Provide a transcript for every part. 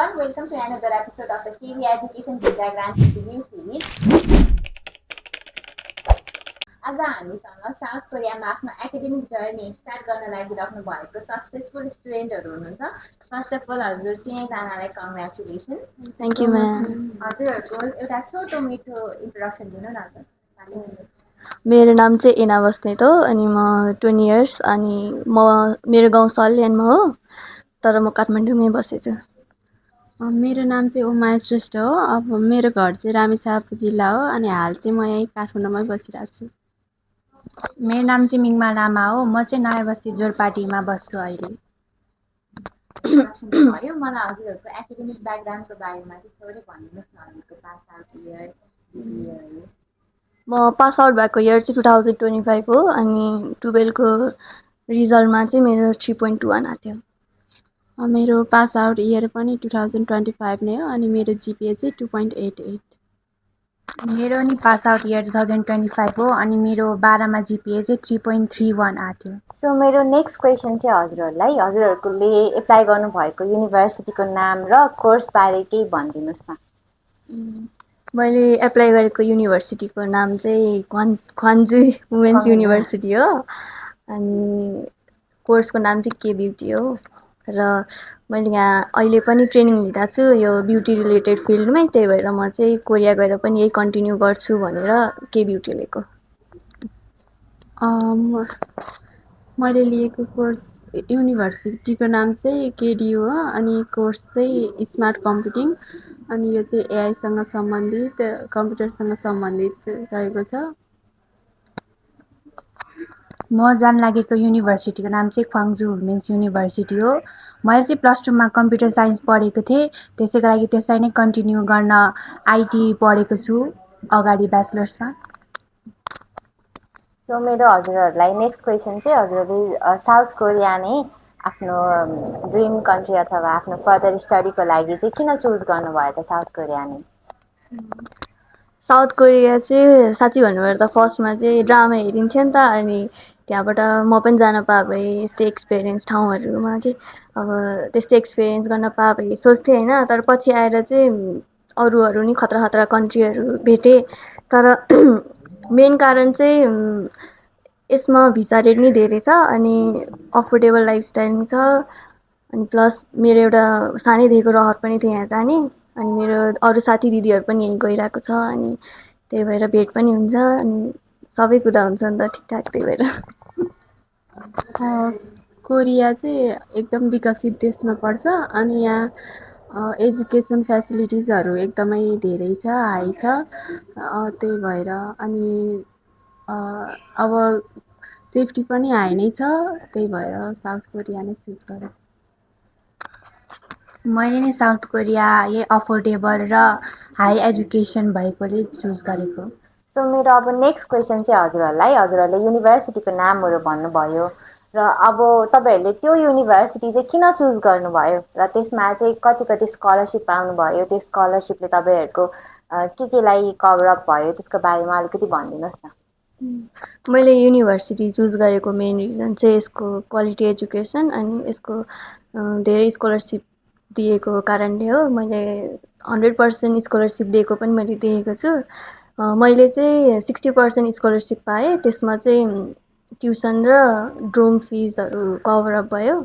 everyone, welcome to another episode of the KV Education Visa Grant Interview Series. आज हामीसँग south कोरियामा आफ्नो academic journey start गर्न लागिराख्नु भएको successful स्टुडेन्टहरू हुनुहुन्छ। फर्स्ट अफ अल हजुर तिनैजनालाई कङ्ग्रेचुलेसन। Thank you ma'am. हजुरहरूको एउटा छोटो मिठो इन्ट्रोडक्सन दिनु न हजुर। मेरो नाम चाहिँ एना बस्नेत हो अनि म 20 इयर्स अनि मेरो गाउँ सल्यानमा हो तर म काठमाडौँमै बसेछु। मेरो नाम चाहिँ उमा श्रेष्ठ हो। अब मेरो घर चाहिँ रामेछाप जिल्ला हो अनि हाल चाहिँ म यहीँ काठमाडौँमै बसिरहेको छु। मेरो नाम चाहिँ मिङमा लामा हो। म चाहिँ नयाँ बस्ती जोरपाटीमा बस्छु अहिले। भयो मलाई हजुरहरूको एकाडेमिक ब्याकग्राउन्डको बारेमा चाहिँ थोरै भनिदिनुहोस् न। हजुरको पास आउट इयर म पास आउट भएको इयर चाहिँ 2025 हो अनि 12को रिजल्टमा चाहिँ मेरो 3.21 आएको थियो। मेरो पास आउट इयर पनि 2025 नै हो अनि मेरो जिपिए चाहिँ 2.88। मेरो नि पास आउट इयर 2025 हो अनि मेरो 12मा जिपिए चाहिँ 3.31 आएको थियो। सो मेरो नेक्स्ट क्वेसन चाहिँ हजुरहरूलाई हजुरहरूले एप्लाई गर्नुभएको युनिभर्सिटीको नाम र कोर्सबारे केही भनिदिनुहोस् न। मैले एप्लाई गरेको युनिभर्सिटीको नाम चाहिँ ख्वान्जु वुमेन्स युनिभर्सिटी हो अनि कोर्सको नाम चाहिँ के ब्युटी हो र मैले यहाँ अहिले पनि ट्रेनिङ लिँदैछु छु यो ब्युटी रिलेटेड फिल्डमै। त्यही भएर म चाहिँ कोरिया गएर पनि यही कन्टिन्यू गर्छु भनेर के ब्युटी लिएको। मैले लिएको कोर्स युनिभर्सिटीको नाम चाहिँ केडियु हो अनि कोर्स चाहिँ स्मार्ट कम्प्युटिङ अनि यो चाहिँ एआईसँग सम्बन्धित कम्प्युटरसँग सम्बन्धित रहेको छ। म जान लागेको युनिभर्सिटीको नाम चाहिँ ख्वाङ्जु वुमेन्स युनिभर्सिटी हो। मैले चाहिँ प्लस टूमा कम्प्युटर साइन्स पढेको थिएँ, त्यसैको लागि त्यसलाई नै कन्टिन्यू गर्न आइटी पढेको छु अगाडि ब्याचलर्समा। सो मेरो हजुरहरूलाई नेक्स्ट क्वेसन चाहिँ हजुरहरूले साउथ कोरिया नै आफ्नो ड्रिम कन्ट्री अथवा आफ्नो फर्दर स्टडीको लागि चाहिँ किन चुज गर्नुभयो त साउथ कोरिया नै? साउथ कोरिया चाहिँ साँच्ची भन्नुपर्दा फर्स्टमा चाहिँ ड्रामा हेरिन्थ्यो नि त अनि त्यहाँबाट म पनि जान पाएँ भए यस्तै एक्सपिरियन्स ठाउँहरूमा कि अब त्यस्तै एक्सपिरियन्स गर्न पाएँ भए सोच्थेँ होइन। तर पछि आएर चाहिँ अरूहरू नि खतरा खतरा कन्ट्रीहरू भेटेँ तर मेन कारण चाहिँ यसमा भिसा रेट नि धेरै छ अनि अफोर्डेबल लाइफस्टाइल पनि छ अनि प्लस मेरो एउटा सानैदेखिको रहर पनि थियो यहाँ जाने अनि मेरो अरू साथी दिदीहरू पनि यहीँ गइरहेको छ अनि त्यही भएर भेट पनि हुन्छ अनि सबै कुरा हुन्छ नि त ठिकठाक। त्यही भएर कोरिया चाहिँ एकदम विकसित देशमा पर्छ अनि यहाँ एजुकेसन फेसिलिटिजहरू एकदमै धेरै छ, हाई छ। त्यही भएर अनि अब सेफ्टी पनि हाई नै छ। त्यही भएर साउथ कोरिया नै चुज गरेँ। मैले नि साउथ कोरिया यही अफोर्डेबल र हाई एजुकेसन भएकोले चुज गरेको। सो मेरो अब नेक्स्ट क्वेसन चाहिँ हजुरहरूले युनिभर्सिटीको नामहरू भन्नुभयो र अब तपाईँहरूले त्यो युनिभर्सिटी चाहिँ किन चुज गर्नुभयो र त्यसमा चाहिँ कति कति स्कलरसिप पाउनुभयो, त्यो स्कलरसिपले तपाईँहरूको केलाई कभरअप भयो त्यसको बारेमा अलिकति भनिदिनुहोस् न। मैले युनिभर्सिटी चुज गरेको मेन रिजन चाहिँ यसको क्वालिटी एजुकेसन अनि यसको धेरै स्कलरसिप दिएको कारणले हो। मैले 100% स्कलरसिप दिएको पनि मैले देखेको छु। मैले चाहिँ 60% स्कलरसिप पाएँ, त्यसमा चाहिँ ट्युसन र ड्रोम फिजहरू कभरअप भयो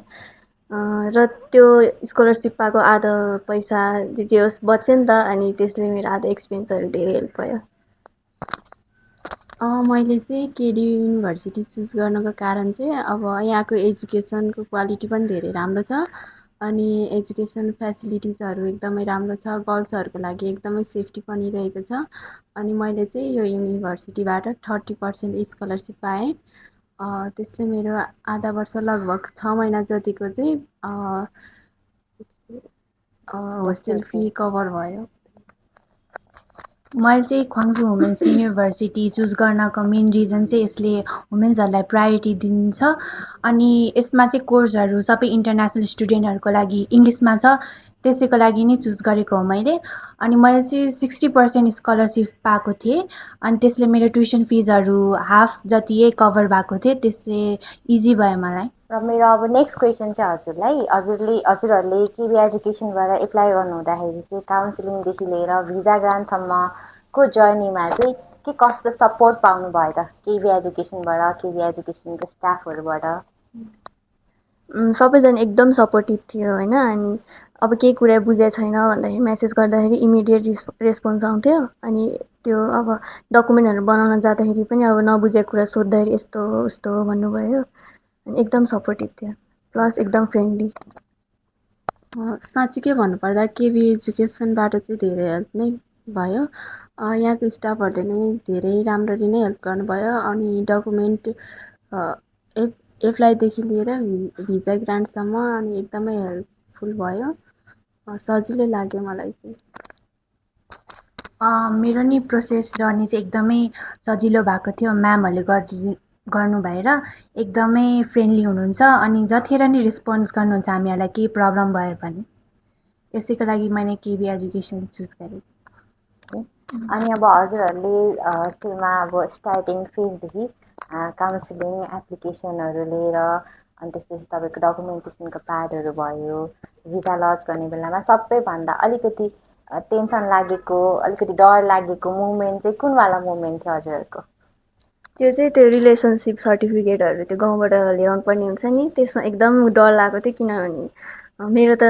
र त्यो स्कलरसिप पाएको आधा पैसा जे होस् बच्यो नि त अनि त्यसले मेरो आधा एक्सपेन्सहरू धेरै हेल्प भयो। मैले चाहिँ केडी युनिभर्सिटी चुज गर्नको कारण चाहिँ अब यहाँको एजुकेसनको क्वालिटी पनि धेरै राम्रो छ अनि एजुकेसन फेसिलिटिजहरू एकदमै राम्रो छ। गर्ल्सहरूको लागि एकदमै सेफ्टी पनि रहेको छ अनि मैले चाहिँ यो युनिभर्सिटीबाट 30% स्कलरसिप पाएँ। त्यसले मेरो आधा वर्ष लगभग 6 महिना जतिको चाहिँ होस्टेल फी कभर भयो। मैले चाहिँ ख्वाङ्जु वुमेन्स युनिभर्सिटी चुज गर्नको मेन रिजन चाहिँ यसले वुमेन्सहरूलाई प्रायोरिटी दिन्छ अनि यसमा चाहिँ कोर्सहरू सबै इन्टरनेसनल स्टुडेन्टहरूको लागि इङ्ग्लिसमा छ। त्यसैको लागि नै चुज गरेको हो मैले। अनि मैले चाहिँ 60% स्कलरसिप पाएको थिएँ। अनि त्यसले मेरो ट्युसन फिजहरू हाफ जति कभर भएको थियो, त्यसले इजी भयो मलाई। र मेरो अब नेक्स्ट क्वेसन चाहिँ हजुरलाई, हजुरहरूले केबी एजुकेसनबाट एप्लाई गर्नु हुँदाखेरि चाहिँ काउन्सिलिङदेखि लिएर भिजा ग्रान्टसम्मको जर्नीमा चाहिँ के कस्तो सपोर्ट पाउनु भयो त केबी एजुकेसनबाट, केबी एजुकेसनको स्टाफहरूबाट? सबैजना एकदम सपोर्टिभ थियो होइन। अनि अब केही कुरा बुझेको छैन भन्दाखेरि मेसेज गर्दाखेरि इमिडिएट रेस्पोन्स आउँथ्यो। अनि त्यो अब डकुमेन्टहरू बनाउन जाँदाखेरि पनि अब नबुझेको कुरा सोद्धाखेरि यस्तो हो उस्तो हो भन्नुभयो। अनि एकदम सपोर्टिभ थियो, प्लस एकदम फ्रेन्डली। साँच्चीकै भन्नुपर्दा केबी एजुकेसनबाट चाहिँ धेरै हेल्प नै भयो। यहाँको स्टाफहरूले नै धेरै राम्ररी नै हेल्प गर्नुभयो। अनि डकुमेन्ट एप्लाईदेखि लिएर भिजा ग्रान्टसम्म अनि एकदमै हेल्पफुल भयो। सजिलै लाग्यो मलाई चाहिँ। मेरो नि प्रोसेस जर्नी चाहिँ एकदमै सजिलो भएको थियो। म्यामहरूले गर्नु भएर एकदमै फ्रेन्डली हुनुहुन्छ। अनि जतिखेर नि रेस्पोन्स गर्नुहुन्छ हामीहरूलाई केही प्रब्लम भयो भने। यसैको लागि मैले केबी एजुकेसन चुज गरेँ। अनि अब हजुरहरूले सुरुमा अब स्टार्टिङ फेजदेखि काउन्सिलिङ एप्लिकेसनहरू लिएर अनि त्यसपछि तपाईँको डकुमेन्टेसनको प्याडहरू भयो, भिजा लज गर्ने बेलामा सबैभन्दा अलिकति टेन्सन लागेको, अलिकति डर लागेको मुभमेन्ट चाहिँ कुनवाला मुभमेन्ट थियो हजुरहरूको? त्यो चाहिँ त्यो रिलेसनसिप सर्टिफिकेटहरू त्यो गाउँबाट ल्याउनु पर्ने हुन्छ नि, त्यसमा एकदम डर लागेको थियो। किनभने मेरो त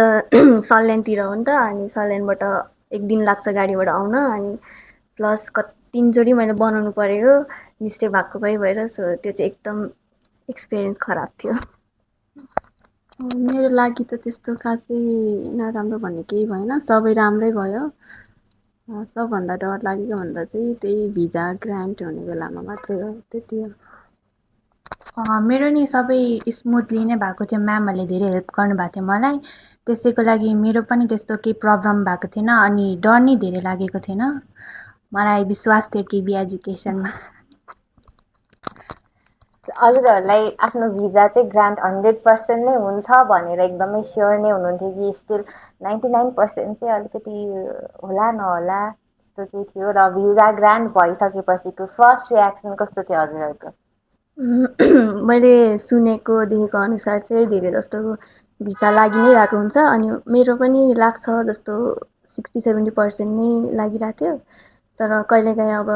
सल्यानतिर हो नि त। अनि सल्यानबाट 1 दिन लाग्छ गाडीबाट आउन। अनि प्लस 3चोटि मैले बनाउनु परेको, मिस्टेक भएको भएर। सो त्यो चाहिँ एकदम एक्सपिरियन्स खराब थियो। मेरो लागि त त्यस्तो खासै नराम्रो भन्ने केही भएन, सबै राम्रै भयो। सबभन्दा डर लागेको भन्दा चाहिँ त्यही भिजा ग्रान्ट हुने बेलामा मात्रै हो, त्यति हो। मेरो नि सबै स्मुथली नै भएको थियो। म्यामहरूले धेरै हेल्प गर्नुभएको थियो मलाई। त्यसैको लागि मेरो पनि त्यस्तो केही प्रब्लम भएको थिएन। अनि डर नि धेरै लागेको थिएन। मलाई विश्वास थियो केबी एजुकेसनमा। हजुरहरूलाई आफ्नो भिजा चाहिँ ग्रान्ट 100% नै हुन्छ भनेर एकदमै स्योर नै हुनुहुन्थ्यो कि स्टिल 99% चाहिँ अलिकति होला नहोला त्यस्तो केही थियो? र भिजा ग्रान्ट भइसकेपछिको फर्स्ट रियाक्सन कस्तो थियो हजुरहरूको? मैले सुनेको देखेको अनुसार चाहिँ धेरै जस्तो भिसा लागि नै रहेको हुन्छ। अनि मेरो पनि लाग्छ जस्तो 60-70% नै लागिरहेको थियो। तर कहिलेकाहीँ अब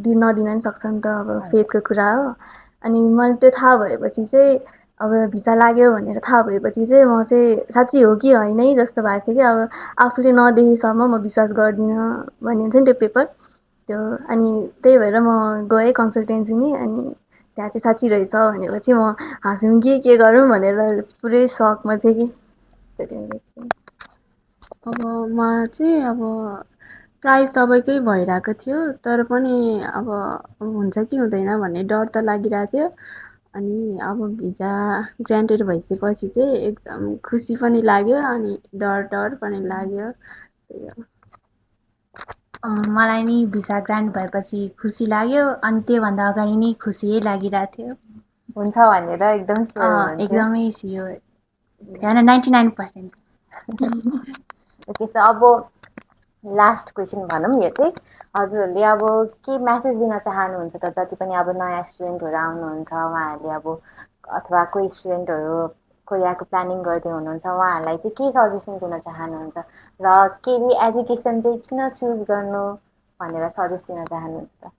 नदिन पनि सक्छ नि त, अब फेथको कुरा हो। अनि मैले त्यो थाहा भएपछि चाहिँ अब भिसा लाग्यो भनेर थाहा भएपछि चाहिँ म चाहिँ साँच्चै हो कि होइन है जस्तो भएको थियो कि। अब आफूले नदेखेसम्म म विश्वास गर्दिनँ भन्ने हुन्छ नि त्यो पेपर त्यो। अनि त्यही भएर म गएँ कन्सल्टेन्सी। अनि त्यहाँ चाहिँ साँच्ची रहेछ भनेपछि म हाँसौँ कि के गरौँ भनेर पुरै सकमा थिएँ कि। अब म चाहिँ अब प्राय सबैकै भइरहेको थियो, तर पनि अब हुन्छ कि हुँदैन भन्ने डर त लागिरहेको थियो। अनि अब भिजा ग्रान्टेड भइसकेपछि चाहिँ एकदम खुसी पनि लाग्यो अनि डर पनि लाग्यो। मलाई नि भिसा ग्रान्ट भएपछि खुसी लाग्यो। अनि त्योभन्दा अगाडि नै खुसी लागिरहेको थियो। हुन्छ भनेर एकदम स्योर हुनुहुन्थ्यो? एकदमै स्योर, 99%। ओके, सो अब लास्ट क्वेसन भनौँ यो चाहिँ। हजुरहरूले अब के म्यासेज दिन चाहनुहुन्छ त जति पनि अब नयाँ स्टुडेन्टहरू आउनुहुन्छ उहाँहरूले, अब अथवा कोही स्टुडेन्टहरू कोही यहाँको प्लानिङ गर्दै हुनुहुन्छ उहाँहरूलाई चाहिँ के सजेसन दिन चाहनुहुन्छ? र केबी एजुकेसन चाहिँ किन चुज गर्नु भनेर सजेस्ट दिन चाहनुहुन्छ त?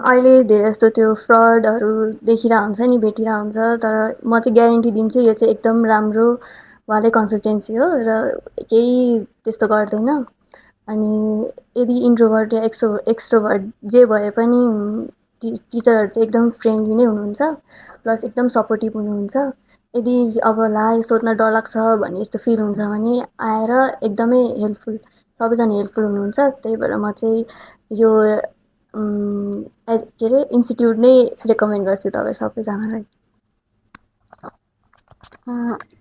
अहिले धेरै जस्तो त्यो फ्रडहरू देखिरहेको हुन्छ नि, भेटिरहेको हुन्छ। तर म चाहिँ ग्यारेन्टी दिन्छु यो चाहिँ एकदम राम्रो वालै कन्सल्टेन्सी हो र केही त्यस्तो गर्दैन। अनि यदि इन्ट्रोभर्ट या एक्सट्रोभर्ट जे भए पनि टिचरहरू चाहिँ एकदम फ्रेन्डली नै हुनुहुन्छ, प्लस एकदम सपोर्टिभ हुनुहुन्छ। यदि अब ला सोध्न डर लाग्छ भन्ने यस्तो फिल हुन्छ भने आएर एकदमै हेल्पफुल, सबैजना हेल्पफुल हुनुहुन्छ। त्यही भएर म चाहिँ यो के अरे इन्स्टिट्युट नै रेकमेन्ड गर्छु तपाईँ सबैजनालाई।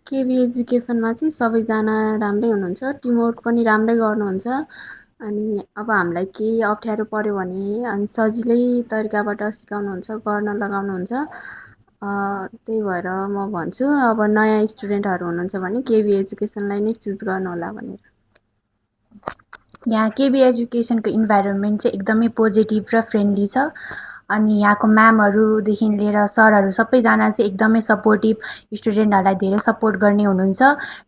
केबी एजुकेसनमा चाहिँ सबैजना राम्रै हुनुहुन्छ, टिमवर्क पनि राम्रै गर्नुहुन्छ। अनि अब हामीलाई केही अप्ठ्यारो पऱ्यो भने अनि सजिलै तरिकाबाट सिकाउनुहुन्छ, गर्न लगाउनुहुन्छ। त्यही भएर म भन्छु अब नयाँ स्टुडेन्टहरू हुनुहुन्छ भने केबी एजुकेसनलाई नै चुज गर्नु होला भनेर। यहाँ केबी एजुकेसनको इन्भाइरोमेन्ट चाहिँ एकदमै पोजिटिभ र फ्रेन्डली छ अनि यहाँको म्यामहरूदेखि लिएर सरहरू सबैजना चाहिँ एकदमै सपोर्टिभ, स्टुडेन्टहरूलाई धेरै सपोर्ट गर्ने हुनुहुन्छ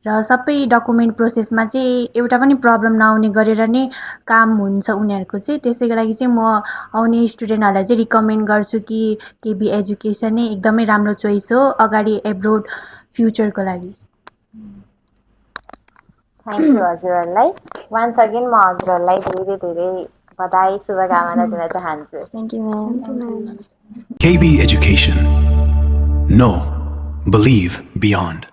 र सबै डकुमेन्ट प्रोसेसमा चाहिँ एउटा पनि प्रब्लम नआउने गरेर नै काम हुन्छ उनीहरूको चाहिँ। त्यसैको लागि चाहिँ म आउने स्टुडेन्टहरूलाई चाहिँ रिकमेन्ड गर्छु कि केबी एजुकेसन नै एकदमै राम्रो चोइस हो अगाडि एब्रोड फ्युचरको लागि। थ्याङ्क यू हजुरहरूलाई। वान्स अगेन म हजुरहरूलाई धेरै धेरै बधाई शुभकामना दिन चाहन्छु। Thank you ma'am. KB Education. Know, believe beyond.